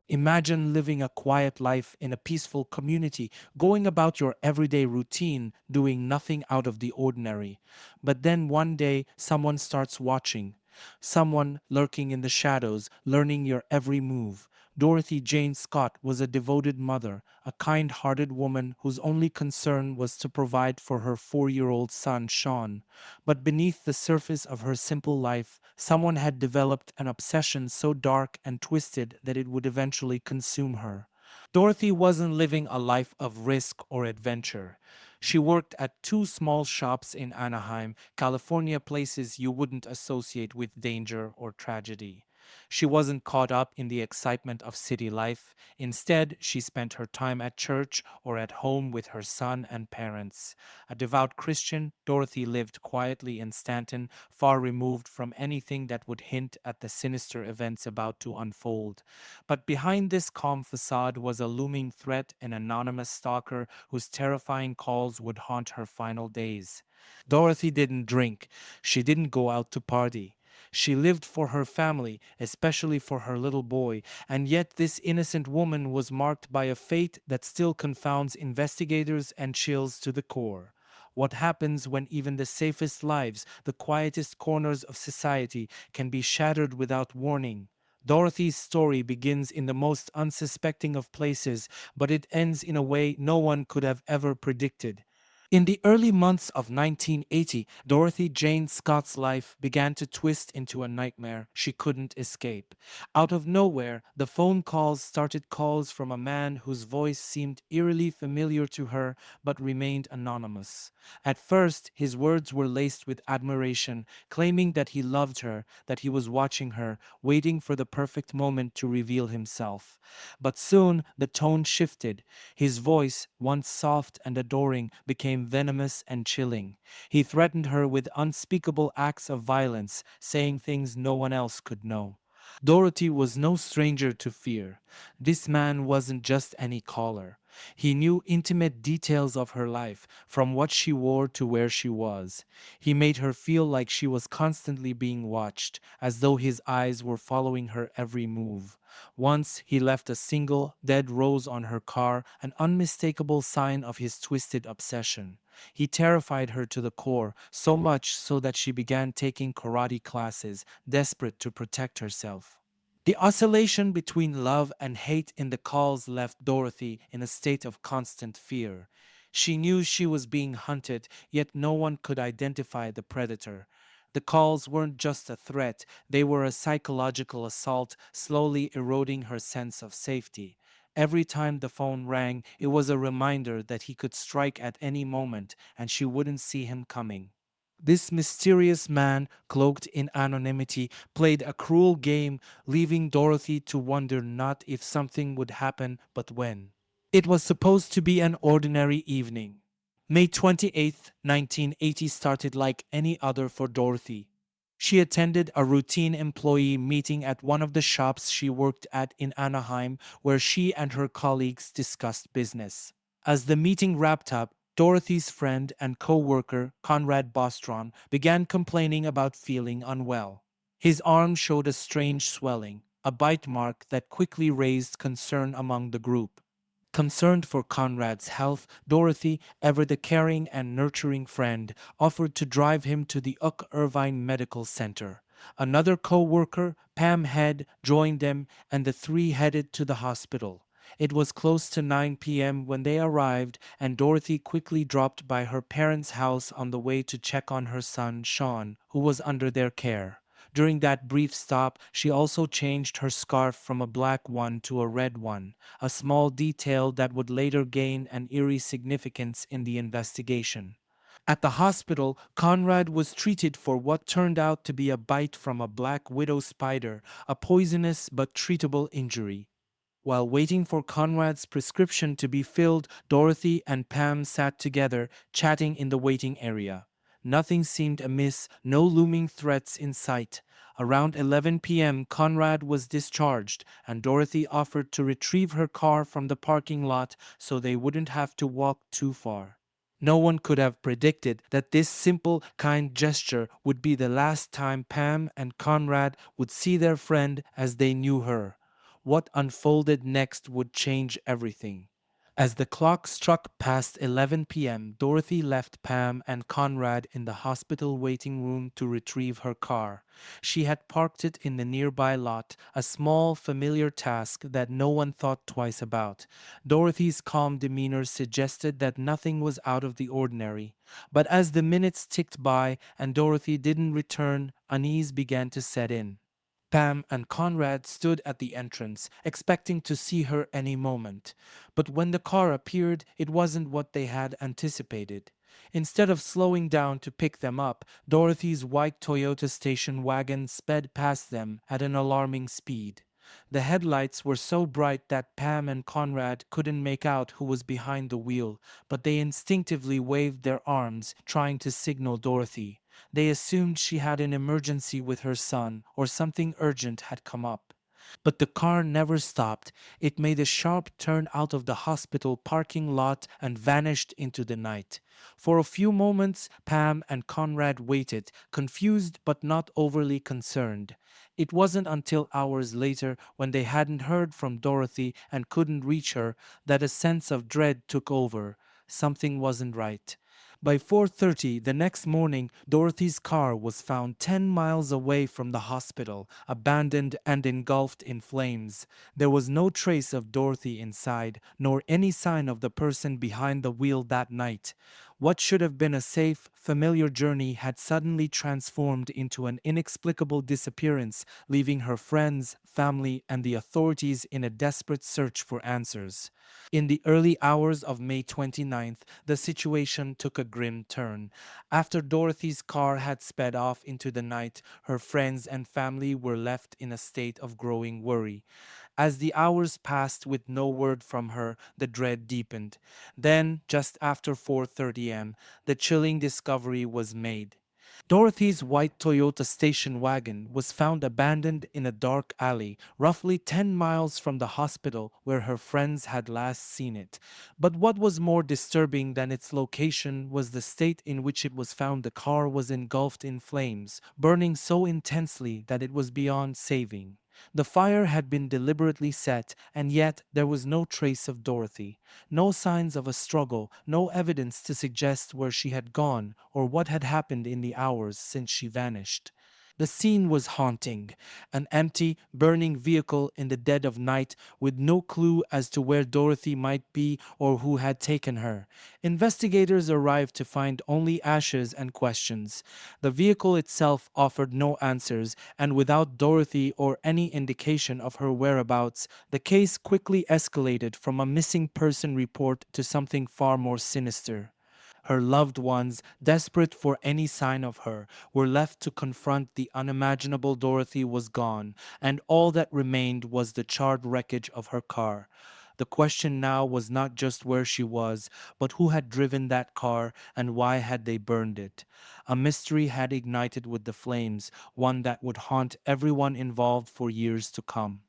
Imagine living a quiet life in a peaceful community, going about your everyday routine, doing nothing out of the ordinary. But then one day, someone starts watching. Someone lurking in the shadows, learning your every move. Dorothy Jane Scott was a devoted mother, a kind hearted woman whose only concern was to provide for her 4-year-old son, Sean. But beneath the surface of her simple life, someone had developed an obsession so dark and twisted that it would eventually consume her. Dorothy wasn't living a life of risk or adventure. She worked at two small shops in Anaheim, California, places you wouldn't associate with danger or tragedy. She wasn't caught up in the excitement of city life. Instead, she spent her time at church or at home with her son and parents. A devout Christian, Dorothy lived quietly in Stanton, far removed from anything that would hint at the sinister events about to unfold. But behind this calm facade was a looming threat, an anonymous stalker whose terrifying calls would haunt her final days. Dorothy didn't drink. She didn't go out to party. She lived for her family, especially for her little boy, and yet this innocent woman was marked by a fate that still confounds investigators and chills to the core. What happens when even the safest lives, the quietest corners of society, can be shattered without warning? Dorothy's story begins in the most unsuspecting of places, but it ends in a way no one could have ever predicted. In the early months of 1980, Dorothy Jane Scott's life began to twist into a nightmare she couldn't escape. Out of nowhere, the phone calls started calls from a man whose voice seemed eerily familiar to her but remained anonymous. At first, his words were laced with admiration, claiming that he loved her, that he was watching her, waiting for the perfect moment to reveal himself. But soon the tone shifted. His voice, once soft and adoring, became venomous and chilling. He threatened her with unspeakable acts of violence, saying things no one else could know. Dorothy was no stranger to fear. This man wasn't just any caller. He knew intimate details of her life, from what she wore to where she was. He made her feel like she was constantly being watched, as though his eyes were following her every move. Once he left a single, dead rose on her car, an unmistakable sign of his twisted obsession. He terrified her to the core, so much so that she began taking karate classes, desperate to protect herself. The oscillation between love and hate in the calls left Dorothy in a state of constant fear. She knew she was being hunted, yet no one could identify the predator. The calls weren't just a threat, they were a psychological assault, slowly eroding her sense of safety. Every time the phone rang, it was a reminder that he could strike at any moment and she wouldn't see him coming. This mysterious man, cloaked in anonymity, played a cruel game, leaving Dorothy to wonder not if something would happen, but when. It was supposed to be an ordinary evening. May 28th, 1980 started like any other for Dorothy. She attended a routine employee meeting at one of the shops she worked at in Anaheim, where she and her colleagues discussed business. As the meeting wrapped up, Dorothy's friend and co-worker, Conrad Bostron, began complaining about feeling unwell. His arm showed a strange swelling, a bite mark that quickly raised concern among the group. Concerned for Conrad's health, Dorothy, ever the caring and nurturing friend, offered to drive him to the Irvine Medical Center. Another co-worker, Pam Head, joined them, and the three headed to the hospital. It was close to 9 p.m. when they arrived, and Dorothy quickly dropped by her parents' house on the way to check on her son, Sean, who was under their care. During that brief stop, she also changed her scarf from a black one to a red one, a small detail that would later gain an eerie significance in the investigation. At the hospital, Conrad was treated for what turned out to be a bite from a black widow spider, a poisonous but treatable injury. While waiting for Conrad's prescription to be filled, Dorothy and Pam sat together, chatting in the waiting area. Nothing seemed amiss, no looming threats in sight. Around 11 p.m., Conrad was discharged, and Dorothy offered to retrieve her car from the parking lot so they wouldn't have to walk too far. No one could have predicted that this simple, kind gesture would be the last time Pam and Conrad would see their friend as they knew her. What unfolded next would change everything. As the clock struck past 11 p.m., Dorothy left Pam and Conrad in the hospital waiting room to retrieve her car. She had parked it in the nearby lot, a small, familiar task that no one thought twice about. Dorothy's calm demeanor suggested that nothing was out of the ordinary. But as the minutes ticked by and Dorothy didn't return, unease began to set in. Pam and Conrad stood at the entrance, expecting to see her any moment. But when the car appeared, it wasn't what they had anticipated. Instead of slowing down to pick them up, Dorothy's white Toyota station wagon sped past them at an alarming speed. The headlights were so bright that Pam and Conrad couldn't make out who was behind the wheel, but they instinctively waved their arms, trying to signal Dorothy. They assumed she had an emergency with her son or something urgent had come up. But the car never stopped. It made a sharp turn out of the hospital parking lot and vanished into the night. For a few moments, Pam and Conrad waited, confused but not overly concerned. It wasn't until hours later, when they hadn't heard from Dorothy and couldn't reach her, that a sense of dread took over. Something wasn't right. By 4:30 the next morning, Dorothy's car was found 10 miles away from the hospital, abandoned and engulfed in flames. There was no trace of Dorothy inside, nor any sign of the person behind the wheel that night. What should have been a safe, familiar journey had suddenly transformed into an inexplicable disappearance, leaving her friends, family, and the authorities in a desperate search for answers. In the early hours of May 29th, the situation took a grim turn. After Dorothy's car had sped off into the night, her friends and family were left in a state of growing worry. As the hours passed with no word from her, the dread deepened. Then, just after 4:30 am, the chilling discovery was made. Dorothy's white Toyota station wagon was found abandoned in a dark alley, roughly 10 miles from the hospital where her friends had last seen it. But what was more disturbing than its location was the state in which it was found. The car was engulfed in flames, burning so intensely that it was beyond saving. The fire had been deliberately set, and yet there was no trace of Dorothy. No signs of a struggle, no evidence to suggest where she had gone or what had happened in the hours since she vanished. The scene was haunting. An empty, burning vehicle in the dead of night with no clue as to where Dorothy might be or who had taken her. Investigators arrived to find only ashes and questions. The vehicle itself offered no answers, and without Dorothy or any indication of her whereabouts, the case quickly escalated from a missing person report to something far more sinister. Her loved ones, desperate for any sign of her, were left to confront the unimaginable. Dorothy was gone, and all that remained was the charred wreckage of her car. The question now was not just where she was, but who had driven that car and why had they burned it. A mystery had ignited with the flames, one that would haunt everyone involved for years to come.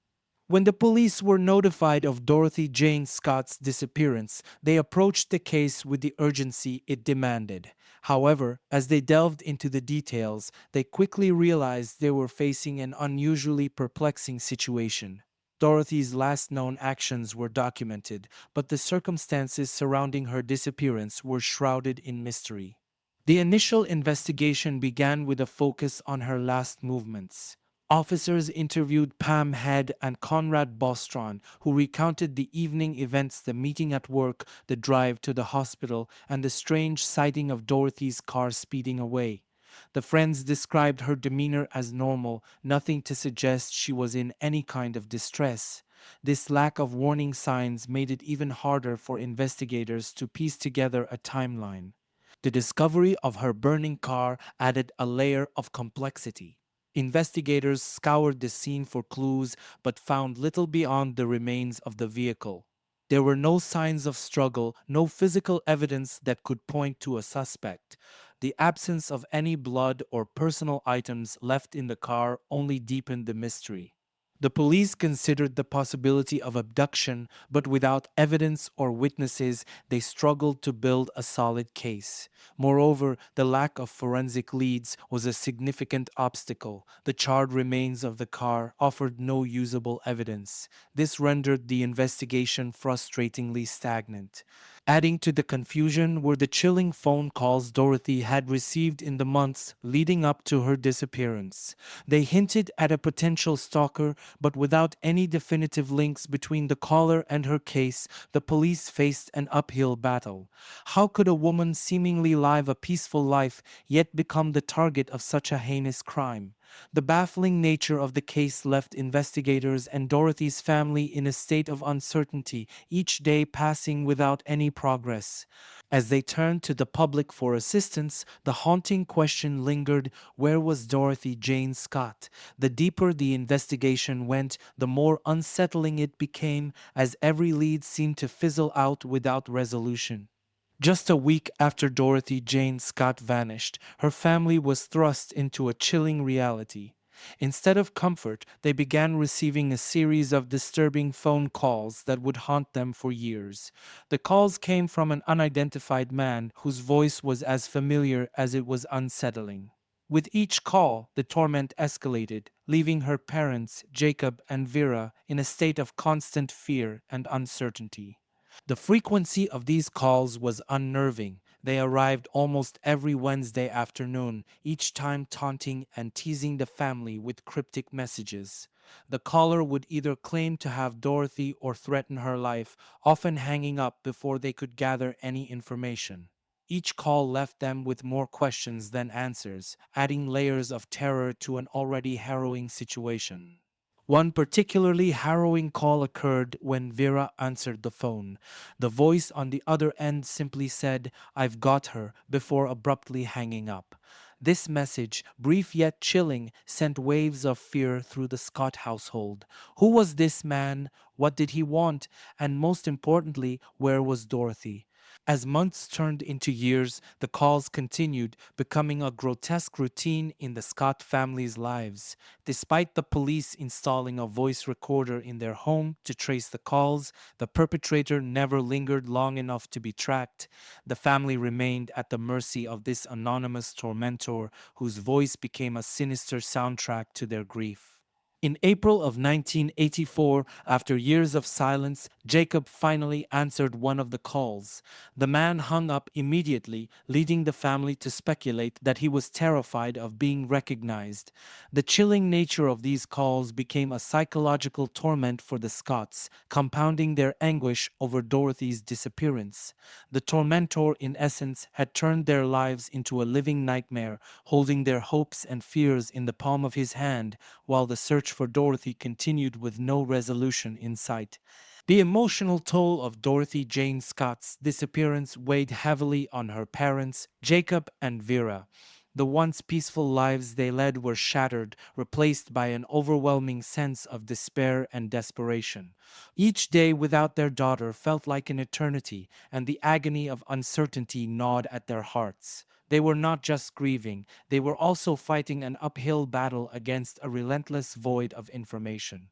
When the police were notified of Dorothy Jane Scott's disappearance, they approached the case with the urgency it demanded. However, as they delved into the details, they quickly realized they were facing an unusually perplexing situation. Dorothy's last known actions were documented, but the circumstances surrounding her disappearance were shrouded in mystery. The initial investigation began with a focus on her last movements. Officers interviewed Pam Head and Conrad Bostron, who recounted the evening events: the meeting at work, the drive to the hospital, and the strange sighting of Dorothy's car speeding away. The friends described her demeanor as normal, nothing to suggest she was in any kind of distress. This lack of warning signs made it even harder for investigators to piece together a timeline. The discovery of her burning car added a layer of complexity. Investigators scoured the scene for clues but found little beyond the remains of the vehicle. There were no signs of struggle, no physical evidence that could point to a suspect. The absence of any blood or personal items left in the car only deepened the mystery. The police considered the possibility of abduction, but without evidence or witnesses, they struggled to build a solid case. Moreover, the lack of forensic leads was a significant obstacle. The charred remains of the car offered no usable evidence. This rendered the investigation frustratingly stagnant. Adding to the confusion were the chilling phone calls Dorothy had received in the months leading up to her disappearance. They hinted at a potential stalker, but without any definitive links between the caller and her case, the police faced an uphill battle. How could a woman seemingly live a peaceful life yet become the target of such a heinous crime? The baffling nature of the case left investigators and Dorothy's family in a state of uncertainty, each day passing without any progress. As they turned to the public for assistance, the haunting question lingered: where was Dorothy Jane Scott? The deeper the investigation went, the more unsettling it became, as every lead seemed to fizzle out without resolution. Just a week after Dorothy Jane Scott vanished, her family was thrust into a chilling reality. Instead of comfort, they began receiving a series of disturbing phone calls that would haunt them for years. The calls came from an unidentified man whose voice was as familiar as it was unsettling. With each call, the torment escalated, leaving her parents, Jacob and Vera, in a state of constant fear and uncertainty. The frequency of these calls was unnerving. They arrived almost every Wednesday afternoon, each time taunting and teasing the family with cryptic messages. The caller would either claim to have Dorothy or threaten her life, often hanging up before they could gather any information. Each call left them with more questions than answers, adding layers of terror to an already harrowing situation. One particularly harrowing call occurred when Vera answered the phone. The voice on the other end simply said, "I've got her," before abruptly hanging up. This message, brief yet chilling, sent waves of fear through the Scott household. Who was this man? What did he want? And most importantly, where was Dorothy? As months turned into years, the calls continued, becoming a grotesque routine in the Scott family's lives. Despite the police installing a voice recorder in their home to trace the calls, the perpetrator never lingered long enough to be tracked. The family remained at the mercy of this anonymous tormentor whose voice became a sinister soundtrack to their grief. In April of 1984, after years of silence, Jacob finally answered one of the calls. The man hung up immediately, leading the family to speculate that he was terrified of being recognized. The chilling nature of these calls became a psychological torment for the Scotts, compounding their anguish over Dorothy's disappearance. The tormentor, in essence, had turned their lives into a living nightmare, holding their hopes and fears in the palm of his hand, while the search for Dorothy continued with no resolution in sight. The emotional toll of Dorothy Jane Scott's disappearance weighed heavily on her parents, Jacob and Vera. The once peaceful lives they led were shattered, replaced by an overwhelming sense of despair and desperation. Each day without their daughter felt like an eternity, and the agony of uncertainty gnawed at their hearts. They were not just grieving, they were also fighting an uphill battle against a relentless void of information.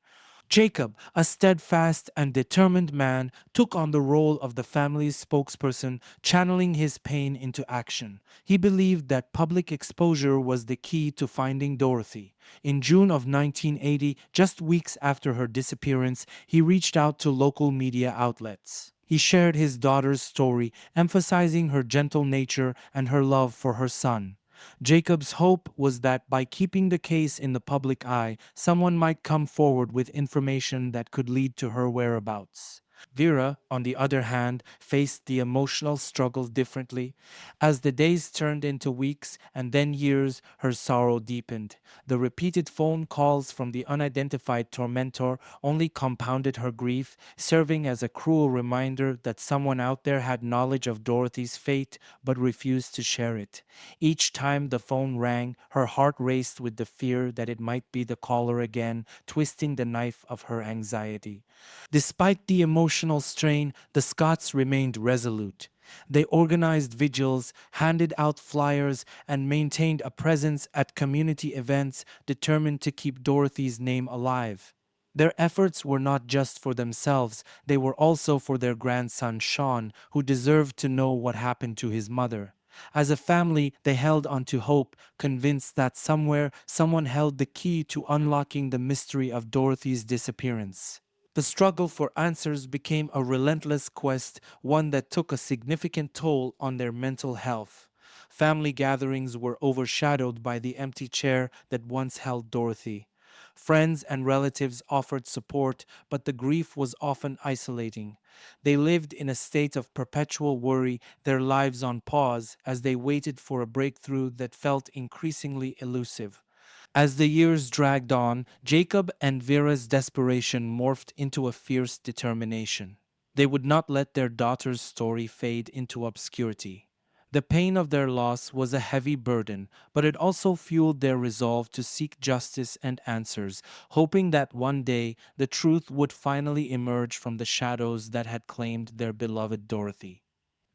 Jacob, a steadfast and determined man, took on the role of the family's spokesperson, channeling his pain into action. He believed that public exposure was the key to finding Dorothy. In June of 1980, just weeks after her disappearance, he reached out to local media outlets. He shared his daughter's story, emphasizing her gentle nature and her love for her son. Jacob's hope was that by keeping the case in the public eye, someone might come forward with information that could lead to her whereabouts. Vera, on the other hand, faced the emotional struggle differently. As the days turned into weeks and then years, her sorrow deepened. The repeated phone calls from the unidentified tormentor only compounded her grief, serving as a cruel reminder that someone out there had knowledge of Dorothy's fate but refused to share it. Each time the phone rang, her heart raced with the fear that it might be the caller again, twisting the knife of her anxiety. Despite the emotional strain, the Scots remained resolute. They organized vigils, handed out flyers, and maintained a presence at community events, determined to keep Dorothy's name alive. Their efforts were not just for themselves, they were also for their grandson Sean, who deserved to know what happened to his mother. As a family, they held on to hope, convinced that somewhere someone held the key to unlocking the mystery of Dorothy's disappearance. The struggle for answers became a relentless quest, one that took a significant toll on their mental health. Family gatherings were overshadowed by the empty chair that once held Dorothy. Friends and relatives offered support, but the grief was often isolating. They lived in a state of perpetual worry, their lives on pause, as they waited for a breakthrough that felt increasingly elusive. As the years dragged on, Jacob and Vera's desperation morphed into a fierce determination. They would not let their daughter's story fade into obscurity. The pain of their loss was a heavy burden, but it also fueled their resolve to seek justice and answers, hoping that one day the truth would finally emerge from the shadows that had claimed their beloved Dorothy.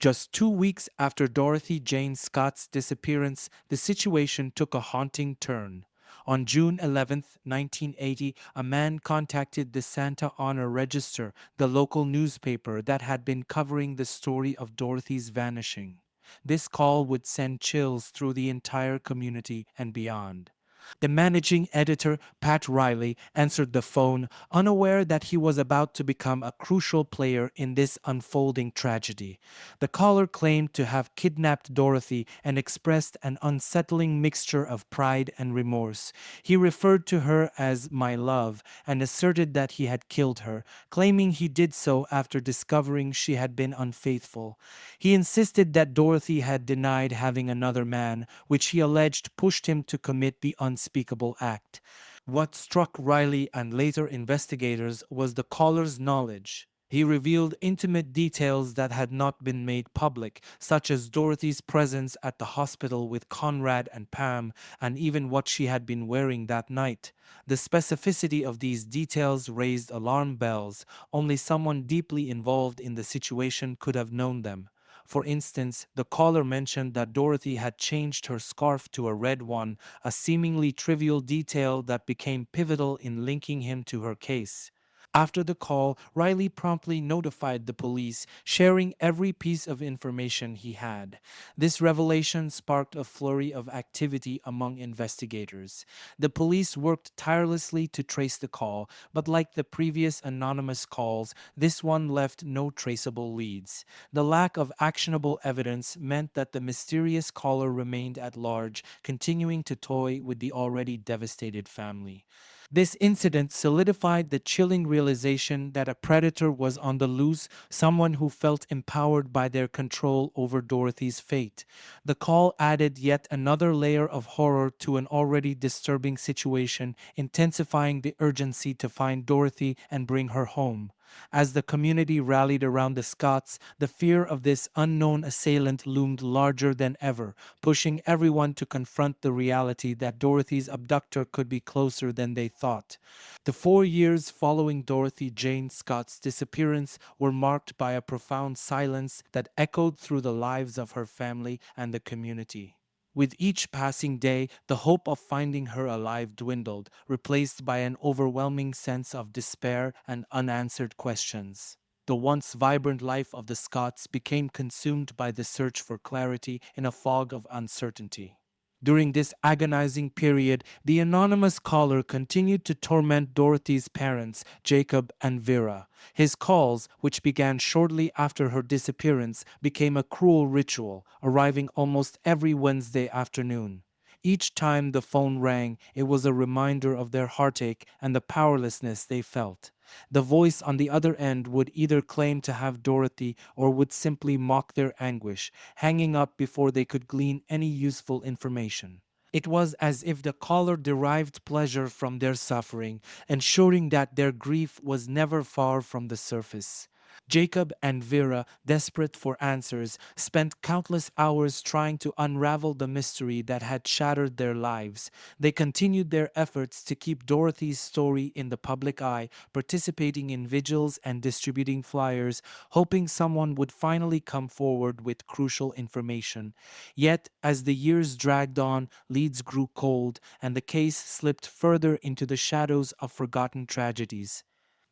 Just 2 weeks after Dorothy Jane Scott's disappearance, the situation took a haunting turn. On June 11th, 1980, a man contacted the Santa Ana Register, the local newspaper that had been covering the story of Dorothy's vanishing. This call would send chills through the entire community and beyond. The managing editor, Pat Riley, answered the phone, unaware that he was about to become a crucial player in this unfolding tragedy. The caller claimed to have kidnapped Dorothy and expressed an unsettling mixture of pride and remorse. He referred to her as "my love" and asserted that he had killed her, claiming he did so after discovering she had been unfaithful. He insisted that Dorothy had denied having another man, which he alleged pushed him to commit the unspeakable act. What struck Riley and later investigators was the caller's knowledge. He revealed intimate details that had not been made public, such as Dorothy's presence at the hospital with Conrad and Pam, and even what she had been wearing that night. The specificity of these details raised alarm bells. Only someone deeply involved in the situation could have known them. For instance, the caller mentioned that Dorothy had changed her scarf to a red one, a seemingly trivial detail that became pivotal in linking him to her case. After the call, Riley promptly notified the police, sharing every piece of information he had. This revelation sparked a flurry of activity among investigators. The police worked tirelessly to trace the call, but like the previous anonymous calls, this one left no traceable leads. The lack of actionable evidence meant that the mysterious caller remained at large, continuing to toy with the already devastated family. This incident solidified the chilling realization that a predator was on the loose, someone who felt empowered by their control over Dorothy's fate. The call added yet another layer of horror to an already disturbing situation, intensifying the urgency to find Dorothy and bring her home. As the community rallied around the Scotts, the fear of this unknown assailant loomed larger than ever, pushing everyone to confront the reality that Dorothy's abductor could be closer than they thought. The 4 years following Dorothy Jane Scott's disappearance were marked by a profound silence that echoed through the lives of her family and the community. With each passing day, the hope of finding her alive dwindled, replaced by an overwhelming sense of despair and unanswered questions. The once vibrant life of the Scots became consumed by the search for clarity in a fog of uncertainty. During this agonizing period, the anonymous caller continued to torment Dorothy's parents, Jacob and Vera. His calls, which began shortly after her disappearance, became a cruel ritual, arriving almost every Wednesday afternoon. Each time the phone rang, it was a reminder of their heartache and the powerlessness they felt. The voice on the other end would either claim to have Dorothy or would simply mock their anguish, hanging up before they could glean any useful information. It was as if the caller derived pleasure from their suffering, ensuring that their grief was never far from the surface. Jacob and Vera, desperate for answers, spent countless hours trying to unravel the mystery that had shattered their lives. They continued their efforts to keep Dorothy's story in the public eye, participating in vigils and distributing flyers, hoping someone would finally come forward with crucial information. Yet, as the years dragged on, leads grew cold, and the case slipped further into the shadows of forgotten tragedies.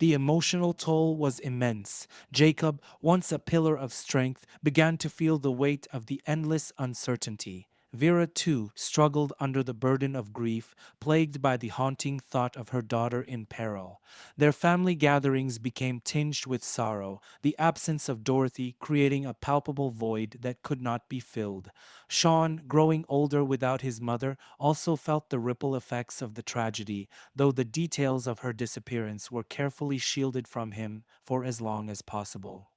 The emotional toll was immense. Jacob, once a pillar of strength, began to feel the weight of the endless uncertainty. Vera, too, struggled under the burden of grief, plagued by the haunting thought of her daughter in peril. Their family gatherings became tinged with sorrow, the absence of Dorothy creating a palpable void that could not be filled. Sean, growing older without his mother, also felt the ripple effects of the tragedy, though the details of her disappearance were carefully shielded from him for as long as possible.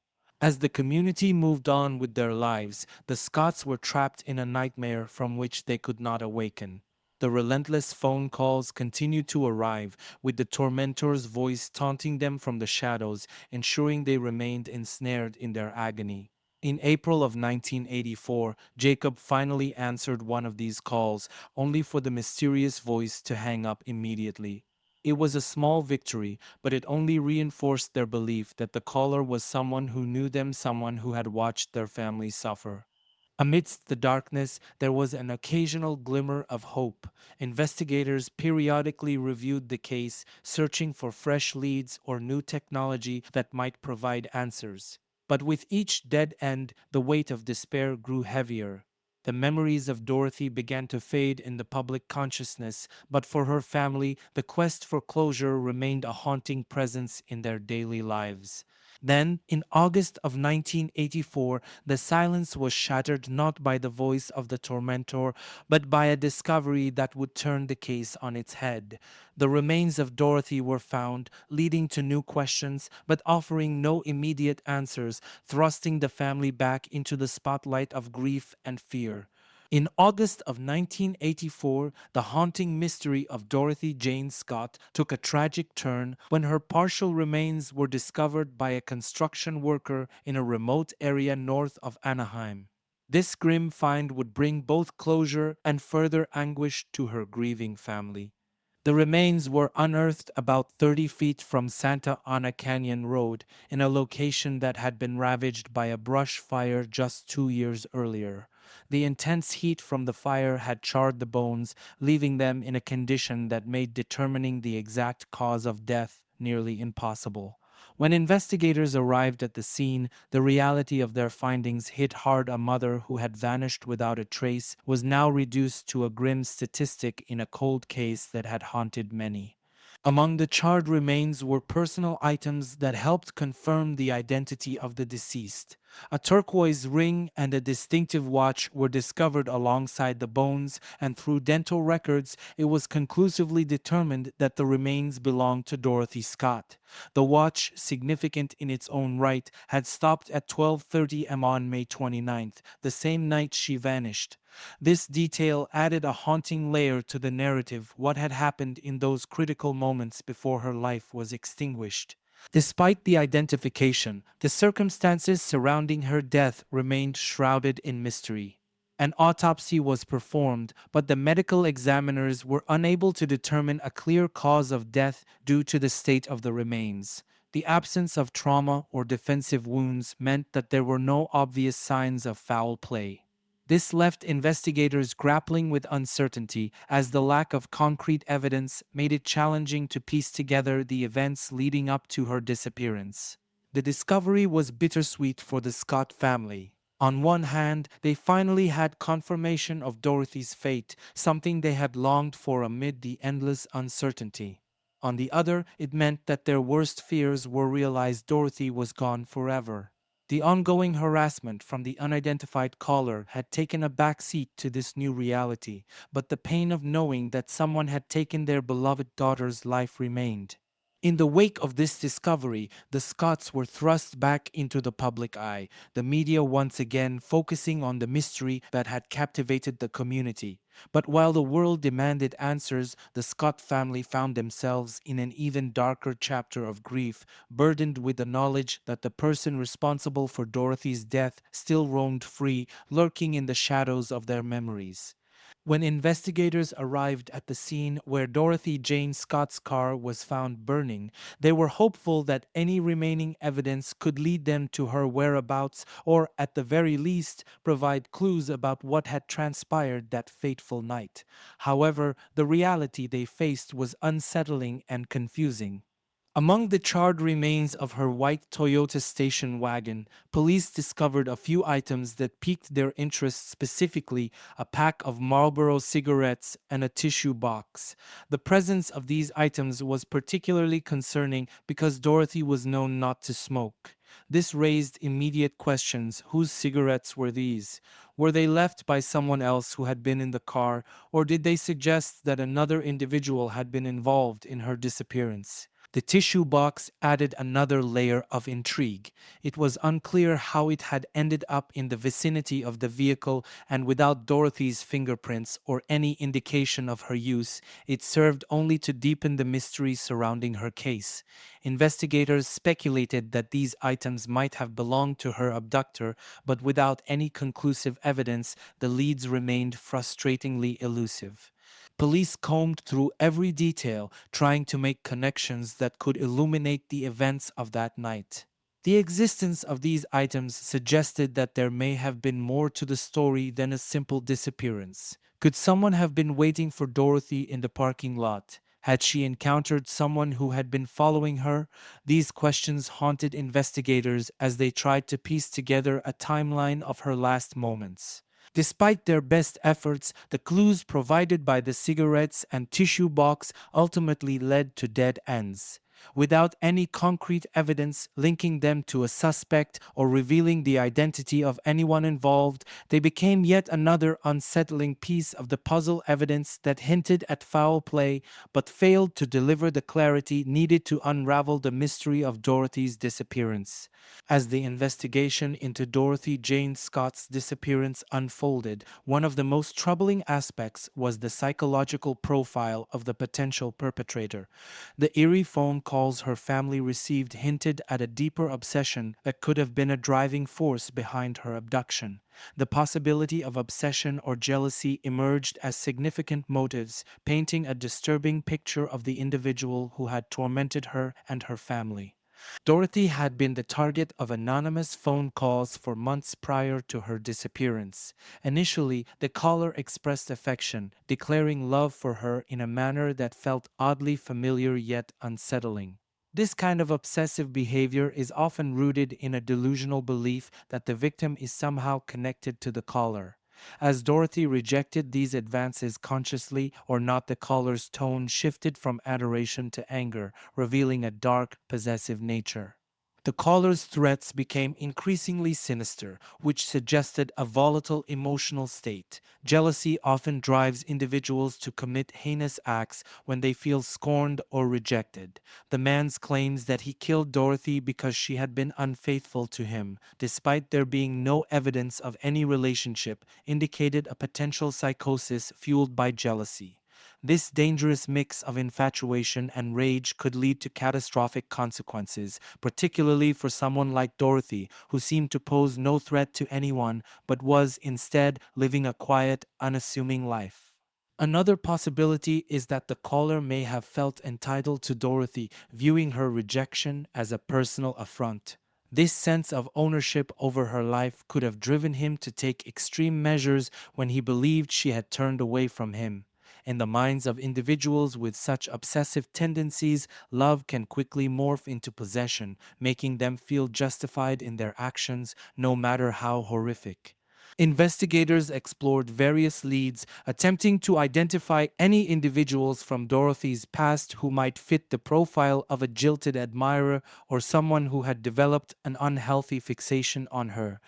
As the community moved on with their lives, the Scots were trapped in a nightmare from which they could not awaken. The relentless phone calls continued to arrive, with the tormentor's voice taunting them from the shadows, ensuring they remained ensnared in their agony. In April of 1984, Jacob finally answered one of these calls, only for the mysterious voice to hang up immediately. It was a small victory, but it only reinforced their belief that the caller was someone who knew them, someone who had watched their family suffer. Amidst the darkness, there was an occasional glimmer of hope. Investigators periodically reviewed the case, searching for fresh leads or new technology that might provide answers. But with each dead end, the weight of despair grew heavier. The memories of Dorothy began to fade in the public consciousness, but for her family, the quest for closure remained a haunting presence in their daily lives. Then, in August of 1984, the silence was shattered not by the voice of the tormentor, but by a discovery that would turn the case on its head. The remains of Dorothy were found, leading to new questions, but offering no immediate answers, thrusting the family back into the spotlight of grief and fear. In August of 1984, the haunting mystery of Dorothy Jane Scott took a tragic turn when her partial remains were discovered by a construction worker in a remote area north of Anaheim. This grim find would bring both closure and further anguish to her grieving family. The remains were unearthed about 30 feet from Santa Ana Canyon Road, in a location that had been ravaged by a brush fire just 2 years earlier. The intense heat from the fire had charred the bones, leaving them in a condition that made determining the exact cause of death nearly impossible. When investigators arrived at the scene, the reality of their findings hit hard. A mother who had vanished without a trace was now reduced to a grim statistic in a cold case that had haunted many. Among the charred remains were personal items that helped confirm the identity of the deceased. A turquoise ring and a distinctive watch were discovered alongside the bones, and through dental records, it was conclusively determined that the remains belonged to Dorothy Scott. The watch, significant in its own right, had stopped at 12:30 am on May 29th, the same night she vanished. This detail added a haunting layer to the narrative, what had happened in those critical moments before her life was extinguished. Despite the identification, the circumstances surrounding her death remained shrouded in mystery. An autopsy was performed, but the medical examiners were unable to determine a clear cause of death due to the state of the remains. The absence of trauma or defensive wounds meant that there were no obvious signs of foul play. This left investigators grappling with uncertainty, as the lack of concrete evidence made it challenging to piece together the events leading up to her disappearance. The discovery was bittersweet for the Scott family. On one hand, they finally had confirmation of Dorothy's fate, something they had longed for amid the endless uncertainty. On the other, it meant that their worst fears were realized. Dorothy was gone forever. The ongoing harassment from the unidentified caller had taken a backseat to this new reality, but the pain of knowing that someone had taken their beloved daughter's life remained. In the wake of this discovery, the Scotts were thrust back into the public eye, the media once again focusing on the mystery that had captivated the community. But while the world demanded answers, the Scott family found themselves in an even darker chapter of grief, burdened with the knowledge that the person responsible for Dorothy's death still roamed free, lurking in the shadows of their memories. When investigators arrived at the scene where Dorothy Jane Scott's car was found burning, they were hopeful that any remaining evidence could lead them to her whereabouts or, at the very least, provide clues about what had transpired that fateful night. However, the reality they faced was unsettling and confusing. Among the charred remains of her white Toyota station wagon, police discovered a few items that piqued their interest, specifically a pack of Marlboro cigarettes and a tissue box. The presence of these items was particularly concerning because Dorothy was known not to smoke. This raised immediate questions. Whose cigarettes were these? Were they left by someone else who had been in the car, or did they suggest that another individual had been involved in her disappearance? The tissue box added another layer of intrigue. It was unclear how it had ended up in the vicinity of the vehicle, and without Dorothy's fingerprints or any indication of her use, it served only to deepen the mystery surrounding her case. Investigators speculated that these items might have belonged to her abductor, but without any conclusive evidence, the leads remained frustratingly elusive. Police combed through every detail, trying to make connections that could illuminate the events of that night. The existence of these items suggested that there may have been more to the story than a simple disappearance. Could someone have been waiting for Dorothy in the parking lot? Had she encountered someone who had been following her? These questions haunted investigators as they tried to piece together a timeline of her last moments. Despite their best efforts, the clues provided by the cigarettes and tissue box ultimately led to dead ends. Without any concrete evidence linking them to a suspect or revealing the identity of anyone involved, they became yet another unsettling piece of the puzzle, evidence that hinted at foul play but failed to deliver the clarity needed to unravel the mystery of Dorothy's disappearance. As the investigation into Dorothy Jane Scott's disappearance unfolded, one of the most troubling aspects was the psychological profile of the potential perpetrator. The eerie phone calls her family received hinted at a deeper obsession that could have been a driving force behind her abduction. The possibility of obsession or jealousy emerged as significant motives, painting a disturbing picture of the individual who had tormented her and her family. Dorothy had been the target of anonymous phone calls for months prior to her disappearance. Initially, the caller expressed affection, declaring love for her in a manner that felt oddly familiar yet unsettling. This kind of obsessive behavior is often rooted in a delusional belief that the victim is somehow connected to the caller. As Dorothy rejected these advances consciously or not, the caller's tone shifted from adoration to anger, revealing a dark, possessive nature. The caller's threats became increasingly sinister, which suggested a volatile emotional state. Jealousy often drives individuals to commit heinous acts when they feel scorned or rejected. The man's claims that he killed Dorothy because she had been unfaithful to him, despite there being no evidence of any relationship, indicated a potential psychosis fueled by jealousy. This dangerous mix of infatuation and rage could lead to catastrophic consequences, particularly for someone like Dorothy, who seemed to pose no threat to anyone but was instead living a quiet, unassuming life. Another possibility is that the caller may have felt entitled to Dorothy, viewing her rejection as a personal affront. This sense of ownership over her life could have driven him to take extreme measures when he believed she had turned away from him. In the minds of individuals with such obsessive tendencies, love can quickly morph into possession, making them feel justified in their actions, no matter how horrific. Investigators explored various leads, attempting to identify any individuals from Dorothy's past who might fit the profile of a jilted admirer or someone who had developed an unhealthy fixation on her.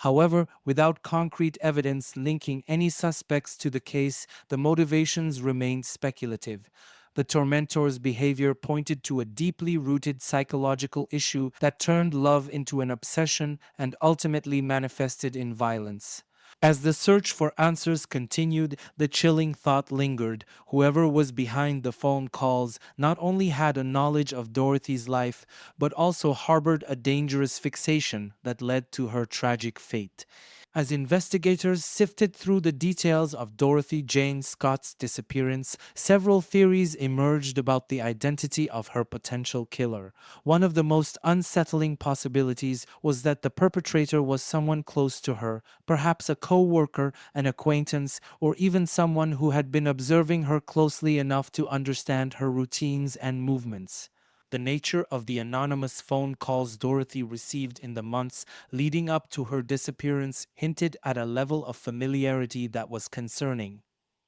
However, without concrete evidence linking any suspects to the case, the motivations remained speculative. The tormentor's behavior pointed to a deeply rooted psychological issue that turned love into an obsession and ultimately manifested in violence. As the search for answers continued, the chilling thought lingered. Whoever was behind the phone calls not only had a knowledge of Dorothy's life, but also harbored a dangerous fixation that led to her tragic fate. As investigators sifted through the details of Dorothy Jane Scott's disappearance, several theories emerged about the identity of her potential killer. One of the most unsettling possibilities was that the perpetrator was someone close to her, perhaps a co-worker, an acquaintance, or even someone who had been observing her closely enough to understand her routines and movements. The nature of the anonymous phone calls Dorothy received in the months leading up to her disappearance hinted at a level of familiarity that was concerning.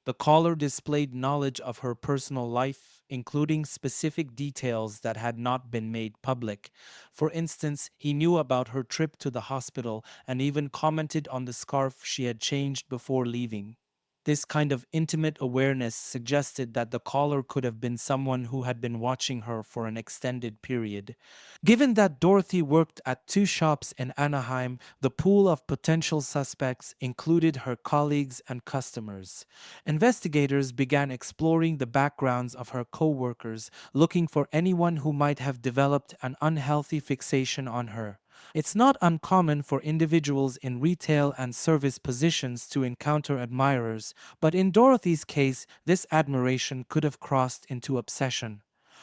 The caller displayed knowledge of her personal life, including specific details that had not been made public. For instance, he knew about her trip to the hospital and even commented on the scarf she had changed before leaving. This kind of intimate awareness suggested that the caller could have been someone who had been watching her for an extended period. Given that Dorothy worked at two shops in Anaheim, the pool of potential suspects included her colleagues and customers. Investigators began exploring the backgrounds of her co-workers, looking for anyone who might have developed an unhealthy fixation on her. It's not uncommon for individuals in retail and service positions to encounter admirers, but in Dorothy's case, this admiration could have crossed into obsession.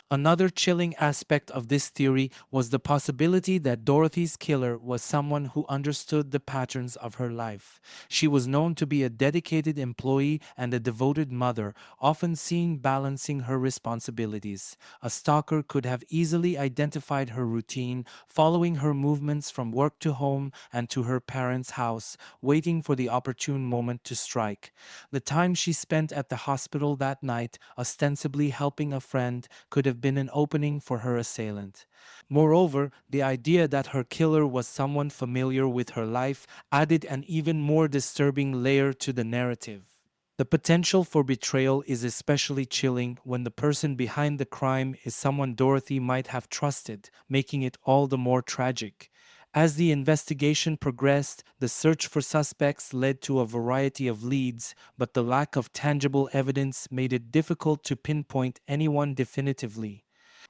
Another chilling aspect of this theory was the possibility that Dorothy's killer was someone who understood the patterns of her life. She was known to be a dedicated employee and a devoted mother, often seen balancing her responsibilities. A stalker could have easily identified her routine, following her movements from work to home and to her parents' house, waiting for the opportune moment to strike. The time she spent at the hospital that night, ostensibly helping a friend, could have been an opening for her assailant. Moreover, the idea that her killer was someone familiar with her life added an even more disturbing layer to the narrative. The potential for betrayal is especially chilling when the person behind the crime is someone Dorothy might have trusted, making it all the more tragic. As the investigation progressed, the search for suspects led to a variety of leads, but the lack of tangible evidence made it difficult to pinpoint anyone definitively.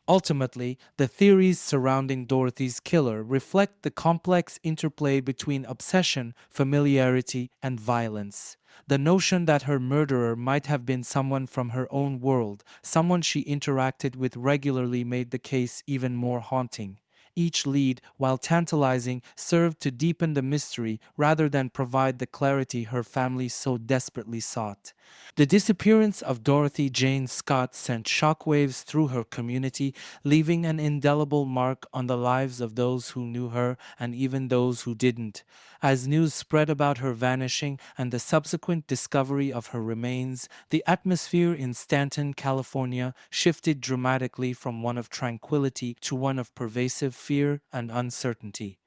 Ultimately, the theories surrounding Dorothy's killer reflect the complex interplay between obsession, familiarity, and violence. The notion that her murderer might have been someone from her own world, someone she interacted with regularly, made the case even more haunting. Each lead, while tantalizing, served to deepen the mystery rather than provide the clarity her family so desperately sought. The disappearance of Dorothy Jane Scott sent shockwaves through her community, leaving an indelible mark on the lives of those who knew her and even those who didn't. As news spread about her vanishing and the subsequent discovery of her remains, the atmosphere in Stanton, California shifted dramatically from one of tranquility to one of pervasive fear and uncertainty.